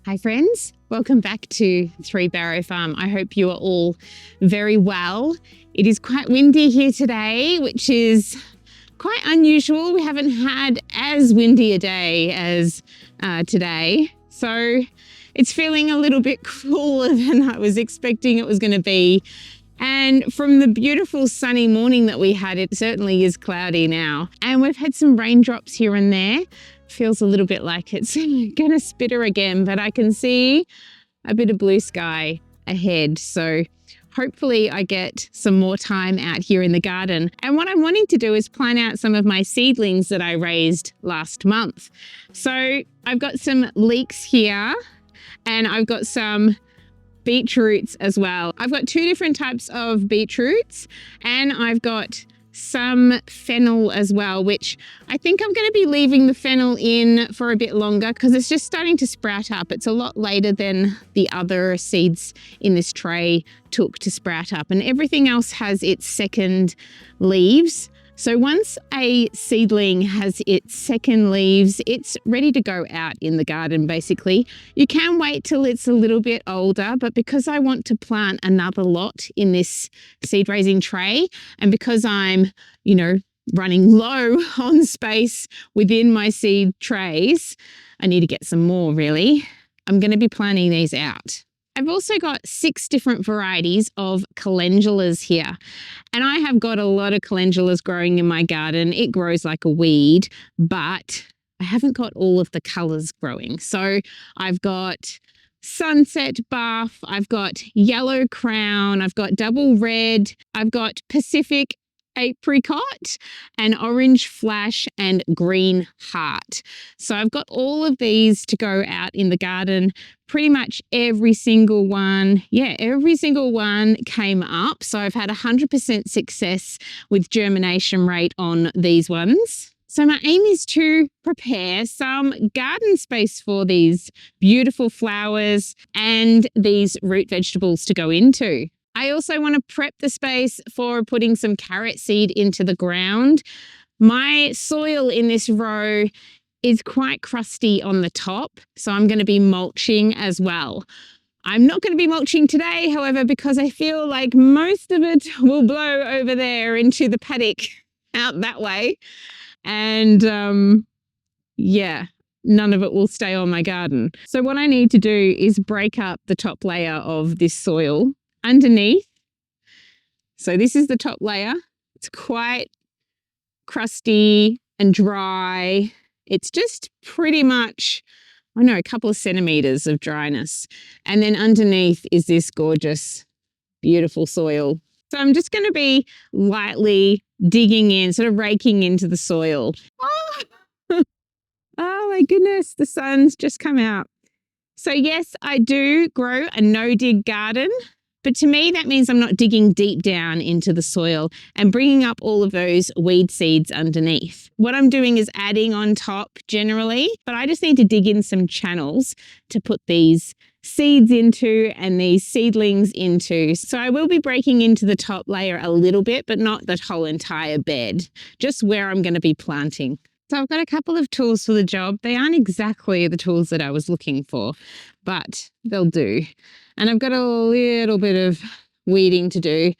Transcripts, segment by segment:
Hi friends, welcome back to 3 Barrow Farm. I hope you are all very well. It is quite windy here today, which is quite unusual. We haven't had as windy a day as today. So it's feeling a little bit cooler than I was expecting it was going to be. And from the beautiful sunny morning that we had, it certainly is cloudy now. And we've had some raindrops here and there. Feels a little bit like it's gonna spitter again, but I can see a bit of blue sky ahead. So hopefully I get some more time out here in the garden. And what I'm wanting to do is plant out some of my seedlings that I raised last month. So I've got some leeks here and I've got some beetroots as well. I've got 2 different types of beetroots and I've got some fennel as well, which I think I'm going to be leaving the fennel in for a bit longer because it's just starting to sprout up. It's a lot later than the other seeds in this tray took to sprout up, and everything else has its second leaves. So once a seedling has its second leaves, it's ready to go out in the garden basically. You can wait till it's a little bit older, but because I want to plant another lot in this seed raising tray, and because I'm, running low on space within my seed trays, I need to get some more really. I'm going to be planting these out. I've also got 6 different varieties of calendulas here, and I have got a lot of calendulas growing in my garden. It grows like a weed, but I haven't got all of the colours growing. So I've got sunset buff, I've got yellow crown, I've got double red, I've got Pacific apricot and orange flash and green heart. So I've got all of these to go out in the garden. Pretty much every single one came up. So I've had 100% success with germination rate on these ones. So my aim is to prepare some garden space for these beautiful flowers and these root vegetables to go into. I also want to prep the space for putting some carrot seed into the ground. My soil in this row is quite crusty on the top, so I'm going to be mulching as well. I'm not going to be mulching today, however, because I feel like most of it will blow over there into the paddock out that way. And none of it will stay on my garden. So what I need to do is break up the top layer of this soil underneath. So this is the top layer. It's quite crusty and dry. It's just pretty much, a couple of centimeters of dryness. And then underneath is this gorgeous, beautiful soil. So I'm just going to be lightly digging in, sort of raking into the soil. Oh my goodness, the sun's just come out. So yes, I do grow a no-dig garden, but to me that means I'm not digging deep down into the soil and bringing up all of those weed seeds underneath. What I'm doing is adding on top generally, but I just need to dig in some channels to put these seeds into and these seedlings into. So I will be breaking into the top layer a little bit, but not the whole entire bed, just where I'm going to be planting. So I've got a couple of tools for the job. They aren't exactly the tools that I was looking for, but they'll do. And I've got a little bit of weeding to do,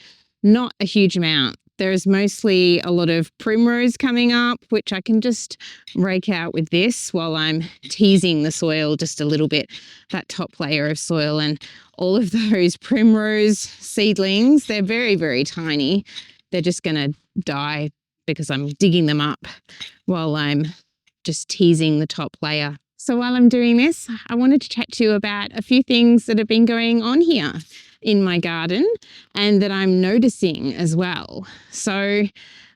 not a huge amount. There's mostly a lot of primrose coming up, which I can just rake out with this while I'm teasing the soil just a little bit, that top layer of soil. And all of those primrose seedlings, they're very, very tiny. They're just going to die because I'm digging them up while I'm just teasing the top layer. So while I'm doing this, I wanted to chat to you about a few things that have been going on here in my garden and that I'm noticing as well. So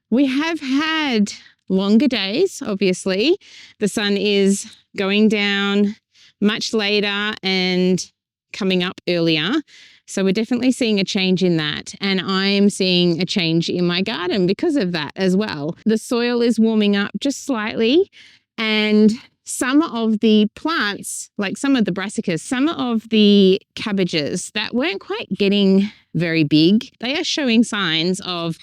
we have had longer days, obviously. The sun is going down much later and coming up earlier. So we're definitely seeing a change in that. And I am seeing a change in my garden because of that as well. The soil is warming up just slightly, and some of the plants, like some of the brassicas, some of the cabbages that weren't quite getting very big, they are showing signs of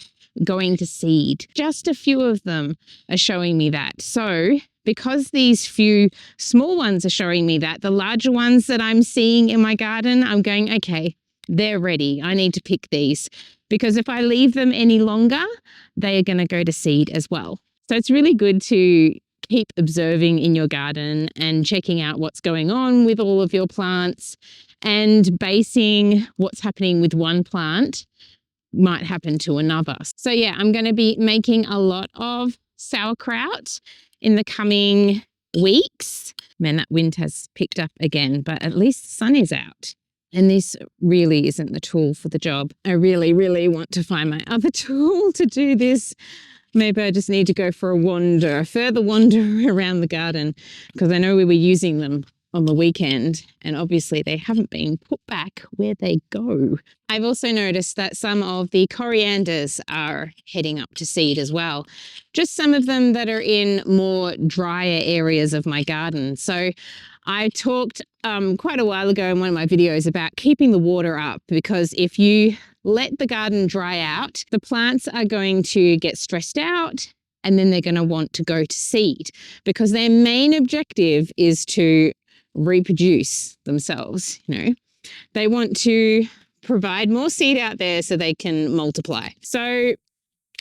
going to seed. Just a few of them are showing me that. So because these few small ones are showing me that, the larger ones that I'm seeing in my garden, I'm going, okay, they're ready. I need to pick these, because if I leave them any longer, they are going to go to seed as well. So it's really good to keep observing in your garden and checking out what's going on with all of your plants, and basing what's happening with one plant might happen to another. So yeah, I'm going to be making a lot of sauerkraut in the coming weeks. Man, that wind has picked up again, but at least the sun is out. And this really isn't the tool for the job. I really, really want to find my other tool to do this. Maybe I just need to go for a further wander around the garden, because I know we were using them on the weekend and obviously they haven't been put back where they go. I've also noticed that some of the corianders are heading up to seed as well. Just some of them that are in more drier areas of my garden. So I talked quite a while ago in one of my videos about keeping the water up, because if you let the garden dry out, the plants are going to get stressed out and then they're going to want to go to seed, because their main objective is to reproduce themselves. They want to provide more seed out there so they can multiply. So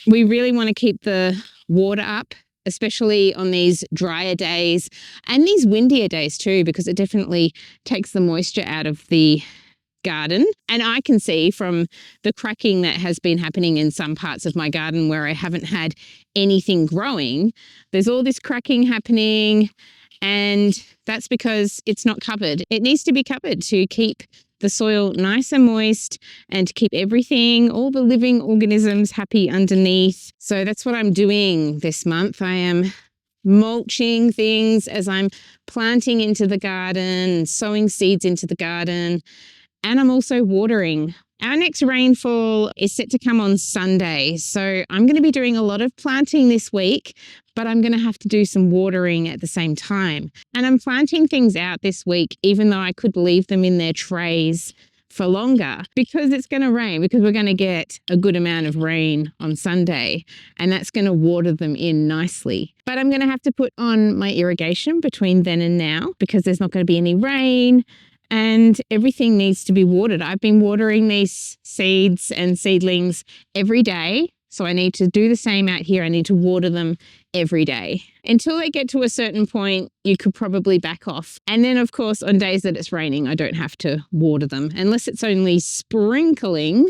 we really want to keep the water up, especially on these drier days and these windier days too, because it definitely takes the moisture out of the garden. And I can see from the cracking that has been happening in some parts of my garden where I haven't had anything growing, there's all this cracking happening, and that's because it's not covered. It needs to be covered to keep the soil nice and moist and to keep everything, all the living organisms, happy underneath. So that's what I'm doing this month. I am mulching things as I'm planting into the garden, sowing seeds into the garden, and I'm also watering. Our next rainfall is set to come on Sunday, so I'm going to be doing a lot of planting this week, but I'm going to have to do some watering at the same time. And I'm planting things out this week, even though I could leave them in their trays for longer, because it's going to rain, because we're going to get a good amount of rain on Sunday, and that's going to water them in nicely. But I'm going to have to put on my irrigation between then and now, because there's not going to be any rain. And everything needs to be watered. I've been watering these seeds and seedlings every day. So I need to do the same out here. I need to water them every day. Until they get to a certain point, you could probably back off. And then, of course, on days that it's raining, I don't have to water them. Unless it's only sprinkling,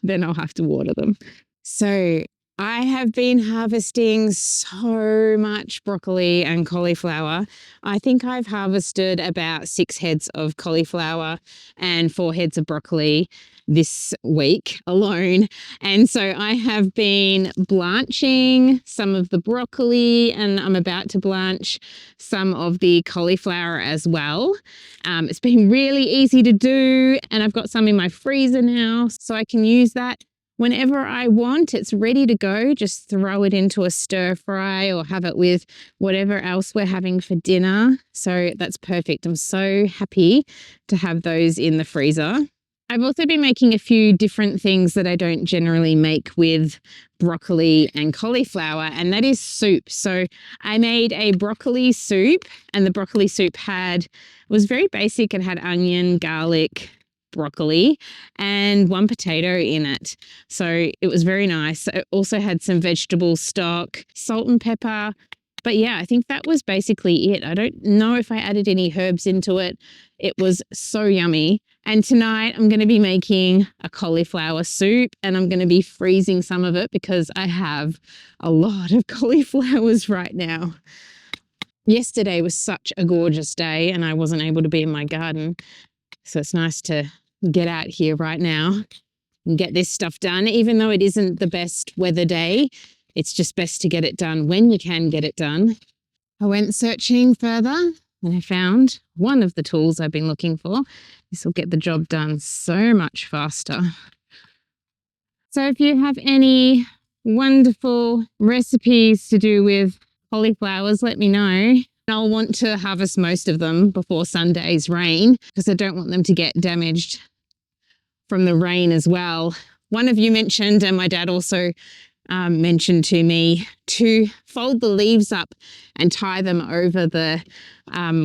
then I'll have to water them. So I have been harvesting so much broccoli and cauliflower. I think I've harvested about 6 heads of cauliflower and 4 heads of broccoli this week alone. And so I have been blanching some of the broccoli, and I'm about to blanch some of the cauliflower as well. It's been really easy to do, and I've got some in my freezer now, so I can use that whenever I want. It's ready to go. Just throw it into a stir fry or have it with whatever else we're having for dinner. So that's perfect. I'm so happy to have those in the freezer. I've also been making a few different things that I don't generally make with broccoli and cauliflower, and that is soup. So I made a broccoli soup, and the broccoli soup was very basic. It had onion, garlic, broccoli, and 1 potato in it. So it was very nice. It also had some vegetable stock, salt and pepper. But yeah, I think that was basically it. I don't know if I added any herbs into it. It was so yummy. And tonight I'm going to be making a cauliflower soup, and I'm going to be freezing some of it because I have a lot of cauliflowers right now. Yesterday was such a gorgeous day and I wasn't able to be in my garden. So it's nice to get out here right now and get this stuff done. Even though it isn't the best weather day, it's just best to get it done when you can get it done. I went searching further and I found one of the tools I've been looking for. This will get the job done so much faster. So if you have any wonderful recipes to do with cauliflowers, let me know. I'll want to harvest most of them before Sunday's rain, because I don't want them to get damaged from the rain as well. One of you mentioned, and my dad also mentioned to me to fold the leaves up and tie them over the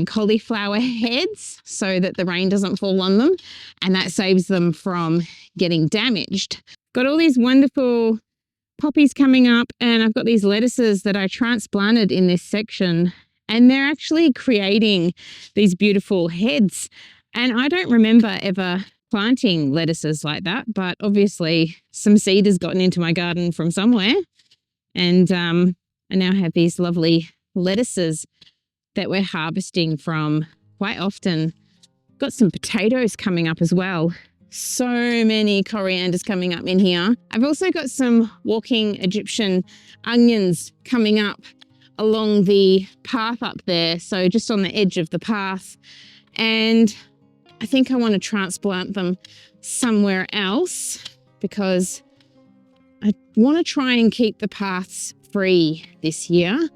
cauliflower heads so that the rain doesn't fall on them, and that saves them from getting damaged. Got all these wonderful poppies coming up, and I've got these lettuces that I transplanted in this section, and they're actually creating these beautiful heads. And I don't remember ever planting lettuces like that, but obviously some seed has gotten into my garden from somewhere, and I now have these lovely lettuces that we're harvesting from quite often. Got some potatoes coming up as well. So many corianders coming up in here. I've also got some walking Egyptian onions coming up along the path up there, so just on the edge of the path. And I think I want to transplant them somewhere else because I want to try and keep the paths free this year.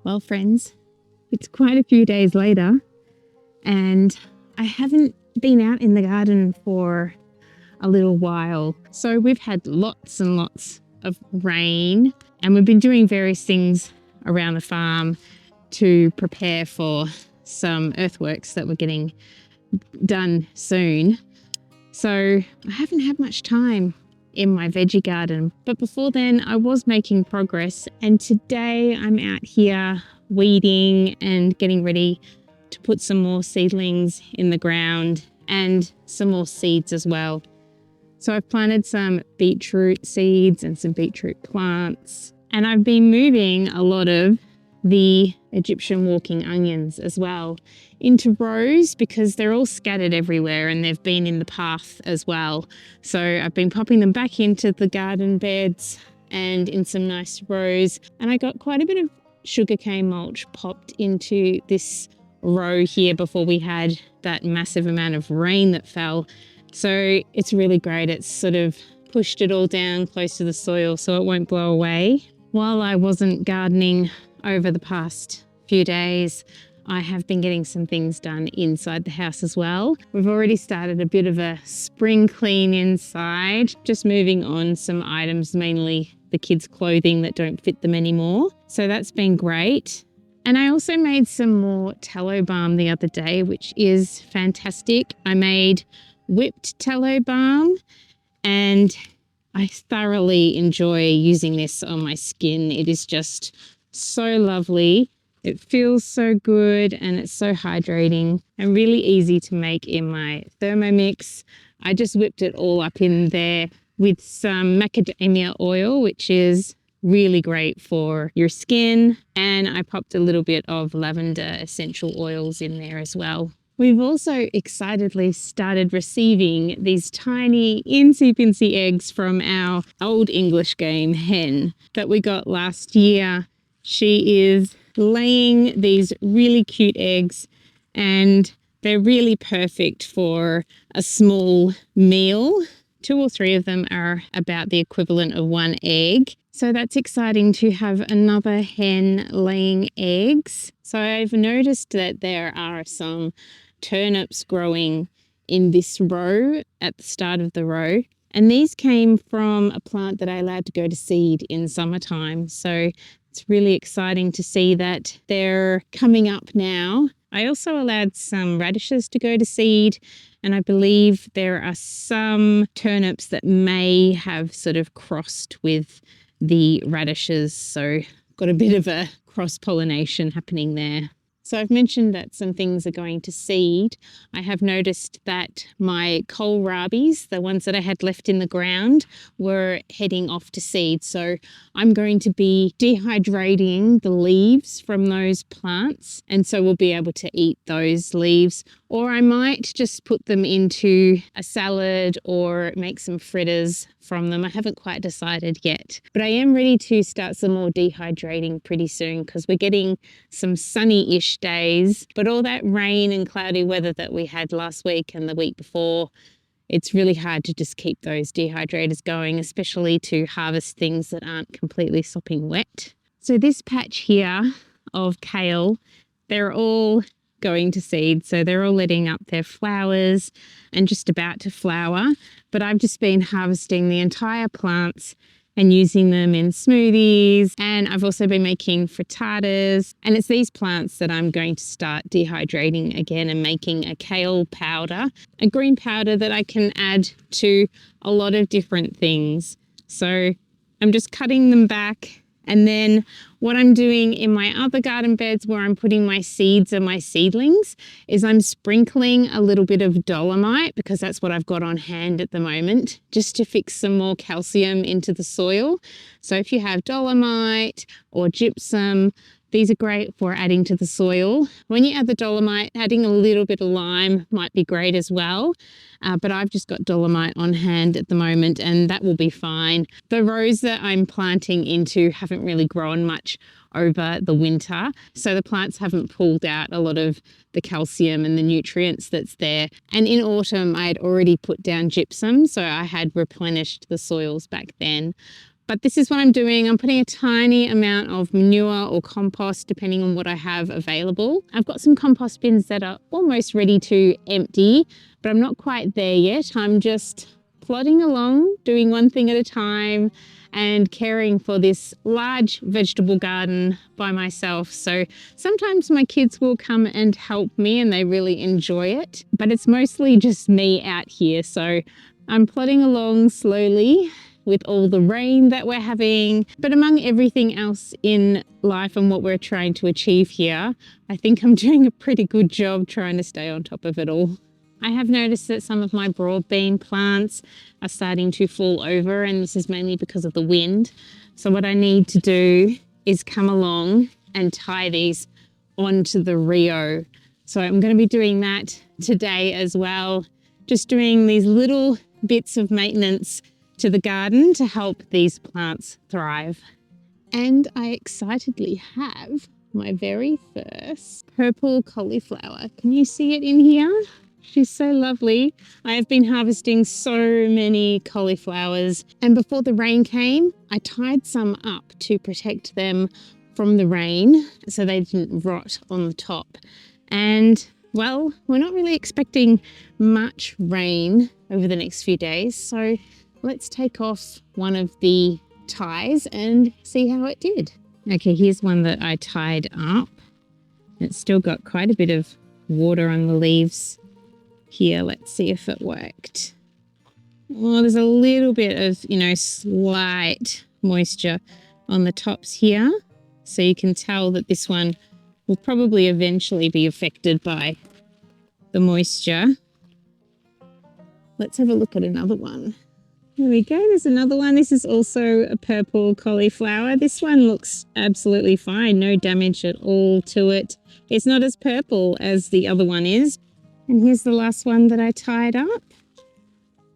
Well, friends, it's quite a few days later and I haven't been out in the garden for a little while. So we've had lots and lots of rain, and we've been doing various things around the farm to prepare for some earthworks that we're getting done soon. So I haven't had much time in my veggie garden, but before then I was making progress, and today I'm out here weeding and getting ready to put some more seedlings in the ground and some more seeds as well. So I've planted some beetroot seeds and some beetroot plants, and I've been moving a lot of the Egyptian walking onions as well into rows because they're all scattered everywhere and they've been in the path as well. So I've been popping them back into the garden beds and in some nice rows. And I got quite a bit of sugarcane mulch popped into this row here before we had that massive amount of rain that fell. So it's really great. It's sort of pushed it all down close to the soil so it won't blow away. While I wasn't gardening over the past few days, I have been getting some things done inside the house as well. We've already started a bit of a spring clean inside, just moving on some items, mainly the kids' clothing that don't fit them anymore. So that's been great. And I also made some more tallow balm the other day, which is fantastic. I made whipped tallow balm, and I thoroughly enjoy using this on my skin. It is just so lovely. It feels so good and it's so hydrating and really easy to make in my Thermomix. I just whipped it all up in there with some macadamia oil, which is really great for your skin. And I popped a little bit of lavender essential oils in there as well. We've also excitedly started receiving these tiny incy-pincy eggs from our old English game hen that we got last year. She is laying these really cute eggs, and they're really perfect for a small meal. 2 or 3 of them are about the equivalent of 1 egg. So that's exciting to have another hen laying eggs. So I've noticed that there are some turnips growing in this row at the start of the row. And these came from a plant that I allowed to go to seed in summertime. So it's really exciting to see that they're coming up now. I also allowed some radishes to go to seed, and I believe there are some turnips that may have sort of crossed with the radishes. So got a bit of a cross-pollination happening there. So I've mentioned that some things are going to seed. I have noticed that my kohlrabis, the ones that I had left in the ground, were heading off to seed. So I'm going to be dehydrating the leaves from those plants. And so we'll be able to eat those leaves or I might just put them into a salad or make some fritters from them. I haven't quite decided yet, but I am ready to start some more dehydrating pretty soon because we're getting some sunny-ish days, but all that rain and cloudy weather that we had last week and the week before, it's really hard to just keep those dehydrators going, especially to harvest things that aren't completely sopping wet. So this patch here of kale, they're all going to seed. So they're all letting up their flowers and just about to flower. But I've just been harvesting the entire plants and using them in smoothies. And I've also been making frittatas. And it's these plants that I'm going to start dehydrating again and making a kale powder, a green powder that I can add to a lot of different things. So I'm just cutting them back. And then what I'm doing in my other garden beds where I'm putting my seeds and my seedlings is I'm sprinkling a little bit of dolomite, because that's what I've got on hand at the moment, just to fix some more calcium into the soil. So if you have dolomite or gypsum, these are great for adding to the soil. When you add the dolomite, adding a little bit of lime might be great as well. But I've just got dolomite on hand at the moment and that will be fine. The rows that I'm planting into haven't really grown much over the winter. So the plants haven't pulled out a lot of the calcium and the nutrients that's there. And in autumn, I had already put down gypsum, so I had replenished the soils back then. But this is what I'm doing. I'm putting a tiny amount of manure or compost, depending on what I have available. I've got some compost bins that are almost ready to empty, but I'm not quite there yet. I'm just plodding along, doing one thing at a time and caring for this large vegetable garden by myself. So sometimes my kids will come and help me and they really enjoy it, but it's mostly just me out here. So I'm plodding along slowly with all the rain that we're having. But among everything else in life and what we're trying to achieve here, I think I'm doing a pretty good job trying to stay on top of it all. I have noticed that some of my broadbean plants are starting to fall over, and this is mainly because of the wind. So what I need to do is come along and tie these onto the Rio. So I'm going to be doing that today as well, just doing these little bits of maintenance to the garden to help these plants thrive. And I excitedly have my very first purple cauliflower. Can you see it in here? She's so lovely. I have been harvesting so many cauliflowers, and before the rain came, I tied some up to protect them from the rain so they didn't rot on the top. And well, we're not really expecting much rain over the next few days, so let's take off one of the ties and see how it did. Okay, here's one that I tied up. It's still got quite a bit of water on the leaves here. Let's see if it worked. Well, there's a little bit of, slight moisture on the tops here. So you can tell that this one will probably eventually be affected by the moisture. Let's have a look at another one. There we go, there's another one. This is also a purple cauliflower. This one looks absolutely fine, no damage at all to it. It's not as purple as the other one is. And here's the last one that I tied up.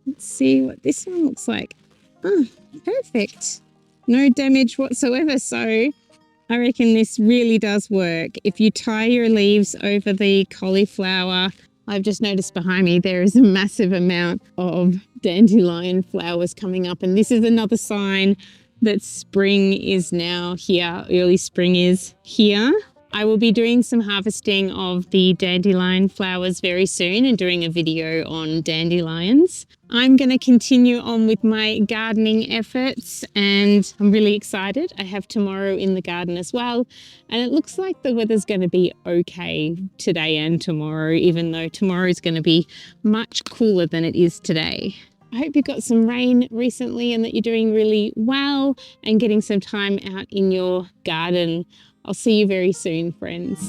Let's see what this one looks like. Oh, perfect. No damage whatsoever. So I reckon this really does work. If you tie your leaves over the cauliflower, I've just noticed behind me there is a massive amount of dandelion flowers coming up, and this is another sign that spring is now here, early spring is here. I will be doing some harvesting of the dandelion flowers very soon and doing a video on dandelions. I'm going to continue on with my gardening efforts and I'm really excited. I have tomorrow in the garden as well, and it looks like the weather's going to be okay today and tomorrow, even though tomorrow is going to be much cooler than it is today. I hope you got some rain recently and that you're doing really well and getting some time out in your garden. I'll see you very soon, friends.